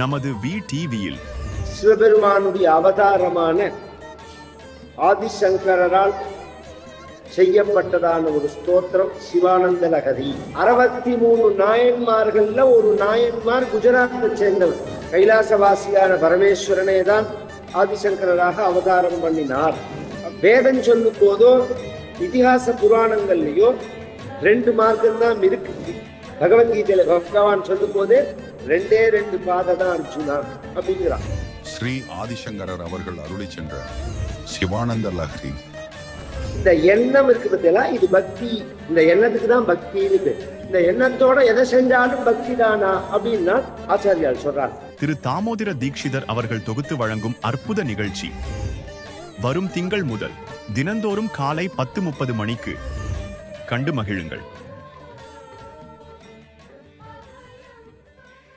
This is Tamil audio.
நமது VTVயில் சிவபெருமானுடைய அவதாரமான ஆதிசங்கரால் செய்யப்பட்டதான ஒரு ஸ்தோத்திரம் சிவானந்த லகரி. 63 நாயன்மார்கள்ல ஒரு நாயன்மார் குஜராத்தை சேர்ந்தவர். கைலாசவாசியான பரமேஸ்வரனே தான் ஆதிசங்கராக அவதாரம் பண்ணினார். வேதம் சொல்லும் போதோ இதிகாச புராணங்கள்லயோ 2 மார்க்கம் தான் இருக்கு. பகவத்கீதையில பகவான் சொல்லும் போதே 2 பாதை தான் அர்ஜுனா அப்படிங்கிறார். ஸ்ரீ ஆதிசங்கரர் அவர்கள் அருளி சென்ற சிவானந்த லஹரி. இந்த எண்ணம் இருக்கு பத்தியா, இது பக்தி. இந்த எண்ணத்துக்கு தான் பக்தி இருக்கு. இந்த எண்ணத்தோட எதை செஞ்சாலும் பக்தி தானா அப்படின்னா ஆச்சாரியால் சொல்றார். திரு தாமோதர தீட்சிதர் அவர்கள் தொகுத்து வழங்கும் அற்புத நிகழ்ச்சி வரும் திங்கள் முதல் தினந்தோறும் காலை 10:30 மணிக்கு கண்டு மகிழுங்கள்.